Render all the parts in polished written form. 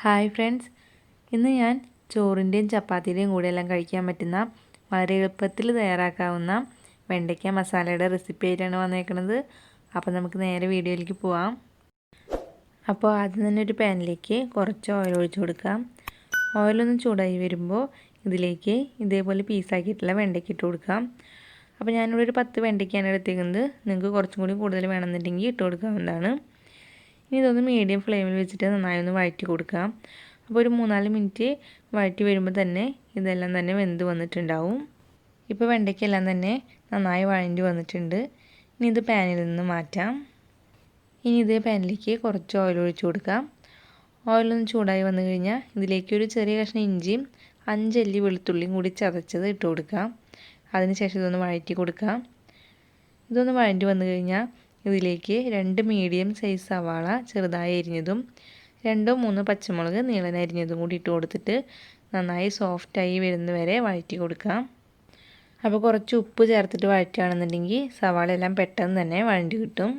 Hi friends, ഇന്ന് ഞാൻ ചോറിൻ്റെയും ചപ്പാത്തിയുടെയും കൂടെ എല്ലാം കഴിക്കാൻ പറ്റുന്ന വളരെ എളുപ്പത്തിൽ തയ്യാറാക്കാവുന്ന വെണ്ടയ്ക്ക മസാലയുടെ റെസിപ്പി ആയിട്ടാണ് വന്നേക്കുന്നത്. അപ്പോൾ നമുക്ക് നേരെ വീഡിയോയിലേക്ക് പോവാം. അപ്പോൾ ആദ്യം തന്നെ ഒരു പാനിലേക്ക് കുറച്ച് ഓയിൽ ഒഴിച്ച് കൊടുക്കാം. ഓയിലൊന്ന് ചൂടായി വരുമ്പോൾ ഇതിലേക്ക് ഇതേപോലെ പീസാക്കിയിട്ടുള്ള വെണ്ടയ്ക്ക ഇട്ട് കൊടുക്കാം. അപ്പോൾ ഞാനിവിടെ ഒരു 10 വെണ്ടയ്ക്കാണ് എടുത്തേക്കുന്നത്. നിങ്ങൾക്ക് കുറച്ചും കൂടി കൂടുതൽ വേണമെന്നുണ്ടെങ്കിൽ ഇട്ട് കൊടുക്കാവുന്നതാണ്. ഇനി ഇതൊന്ന് മീഡിയം ഫ്ലെയിമിൽ വെച്ചിട്ട് നന്നായി ഒന്ന് വഴറ്റി കൊടുക്കാം. അപ്പോൾ ഒരു 3-4 മിനിറ്റ് വഴറ്റി വരുമ്പോൾ തന്നെ ഇതെല്ലാം തന്നെ വെന്ത് വന്നിട്ടുണ്ടാവും. ഇപ്പോൾ വെണ്ടയ്ക്കെല്ലാം തന്നെ നന്നായി വഴണ്ടി വന്നിട്ടുണ്ട്. ഇനി ഇത് പാനിൽ നിന്ന് മാറ്റാം. ഇനി ഇതേ പാനിലേക്ക് കുറച്ച് ഓയിൽ ഒഴിച്ച് കൊടുക്കാം. ഓയിലൊന്ന് ചൂടായി വന്നു കഴിഞ്ഞാൽ ഇതിലേക്ക് ഒരു ചെറിയ കഷ്ണം ഇഞ്ചിയും 5 അല്ലി വെളുത്തുള്ളിയും കൂടി ചതച്ചത് ഇട്ട് കൊടുക്കാം. അതിനുശേഷം ഇതൊന്ന് വഴറ്റി കൊടുക്കാം. ഇതൊന്ന് വഴണ്ടി വന്നു കഴിഞ്ഞാൽ ഇതിലേക്ക് 2 മീഡിയം സൈസ് സവാള ചെറുതായി അരിഞ്ഞതും 2-3 പച്ചമുളക് നീളൻ അരിഞ്ഞതും കൂടി ഇട്ട് കൊടുത്തിട്ട് നന്നായി സോഫ്റ്റായി വരുന്നവരെ വഴറ്റി കൊടുക്കാം. അപ്പോൾ കുറച്ച് ഉപ്പ് ചേർത്തിട്ട് വഴറ്റുകയാണെന്നുണ്ടെങ്കിൽ സവാള എല്ലാം പെട്ടെന്ന് തന്നെ വഴണ്ടി കിട്ടും.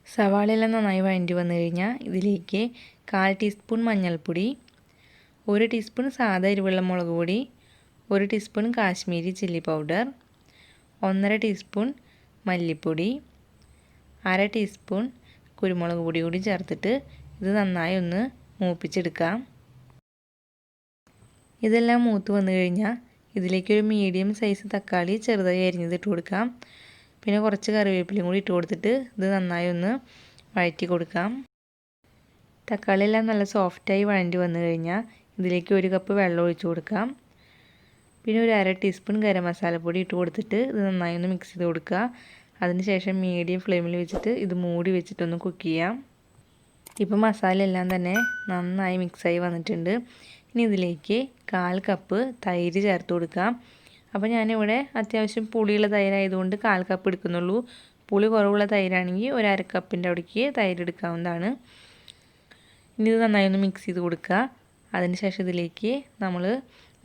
സവാളയെല്ലാം നന്നായി വഴണ്ടി വന്നു കഴിഞ്ഞാൽ ഇതിലേക്ക് 1/4 ടീസ്പൂൺ മഞ്ഞൾപ്പൊടി, 1 ടീസ്പൂൺ സാദാ എരിവുള്ള മുളക് പൊടി, 1 teaspoon Kashmiri chilli powder, 1/2 teaspoon മല്ലിപ്പൊടി, 1/2 ടീസ്പൂൺ കുരുമുളക് പൊടി കൂടി ചേർത്തിട്ട് ഇത് നന്നായി ഒന്ന് മൂപ്പിച്ചെടുക്കാം. ഇതെല്ലാം മൂത്ത് വന്നു കഴിഞ്ഞാൽ ഇതിലേക്കൊരു മീഡിയം സൈസ് തക്കാളി ചെറുതായി അരിഞ്ഞത് ഇട്ട് കൊടുക്കാം. പിന്നെ കുറച്ച് കറിവേപ്പിലയും കൂടി ഇട്ട് കൊടുത്തിട്ട് ഇത് നന്നായി ഒന്ന് വഴറ്റി കൊടുക്കാം. തക്കാളി എല്ലാം നല്ല സോഫ്റ്റായി വഴണ്ടി വന്നു കഴിഞ്ഞാൽ ഇതിലേക്ക് 1 കപ്പ് വെള്ളം ഒഴിച്ച് കൊടുക്കാം. പിന്നെ ഒരു 1/2 ടീസ്പൂൺ ഗരം മസാലപ്പൊടി ഇട്ട് കൊടുത്തിട്ട് ഇത് നന്നായി ഒന്ന് മിക്സ് ചെയ്ത് കൊടുക്കുക. അതിനുശേഷം മീഡിയം ഫ്ലെയിമിൽ വെച്ചിട്ട് ഇത് മൂടി വെച്ചിട്ടൊന്ന് കുക്ക് ചെയ്യാം. ഇപ്പോൾ മസാല എല്ലാം തന്നെ നന്നായി മിക്സായി വന്നിട്ടുണ്ട്. ഇനി ഇതിലേക്ക് 1/4 കപ്പ് തൈര് ചേർത്ത് കൊടുക്കാം. അപ്പോൾ ഞാനിവിടെ അത്യാവശ്യം പുളിയുള്ള തൈരായതുകൊണ്ട് 1/4 കപ്പ് എടുക്കുന്നുള്ളൂ. പുളി കുറവുള്ള തൈരാണെങ്കിൽ ഒരു 1/2 കപ്പിൻ്റെ അവിടേക്ക് തൈര് എടുക്കാവുന്നതാണ്. ഇനി ഇത് നന്നായി ഒന്ന് മിക്സ് ചെയ്ത് കൊടുക്കുക. അതിനുശേഷം ഇതിലേക്ക് നമ്മൾ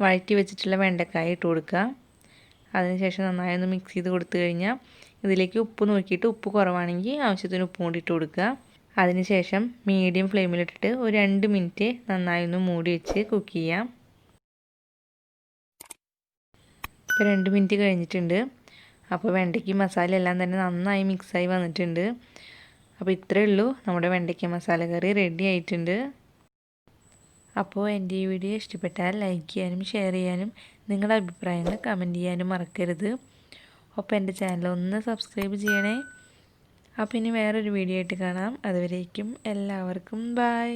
വഴറ്റി വെച്ചിട്ടുള്ള വെണ്ടക്കായ ഇട്ട് കൊടുക്കുക. അതിനുശേഷം നന്നായി ഒന്ന് മിക്സ് ചെയ്ത് കൊടുത്തു കഴിഞ്ഞാൽ ഇതിലേക്ക് ഉപ്പ് നോക്കിയിട്ട് ഉപ്പ് കുറവാണെങ്കിൽ ആവശ്യത്തിന് ഉപ്പും കൂടി ഇട്ട് കൊടുക്കുക. അതിനുശേഷം മീഡിയം ഫ്ലെയിമിലിട്ടിട്ട് ഒരു 2 മിനിറ്റ് നന്നായി ഒന്ന് മൂടി വെച്ച് കുക്ക് ചെയ്യാം. ഇപ്പോൾ 2 മിനിറ്റ് കഴിഞ്ഞിട്ടുണ്ട്. അപ്പോൾ വെണ്ടയ്ക്ക മസാല എല്ലാം തന്നെ നന്നായി മിക്സായി വന്നിട്ടുണ്ട്. അപ്പോൾ ഇത്രയേ ഉള്ളൂ, നമ്മുടെ വെണ്ടയ്ക്ക മസാല കറി റെഡി ആയിട്ടുണ്ട്. അപ്പോൾ എൻ്റെ ഈ വീഡിയോ ഇഷ്ടപ്പെട്ടാൽ ലൈക്ക് ചെയ്യാനും ഷെയർ ചെയ്യാനും നിങ്ങളുടെ അഭിപ്രായങ്ങൾ കമൻറ്റ് ചെയ്യാനും മറക്കരുത്. അപ്പോൾ എൻ്റെ ചാനൽ ഒന്ന് സബ്സ്ക്രൈബ് ചെയ്യണേ. അപ്പോൾ ഇനി വേറൊരു വീഡിയോ ആയിട്ട് കാണാം. അതുവരേക്കും എല്ലാവർക്കും ബൈ.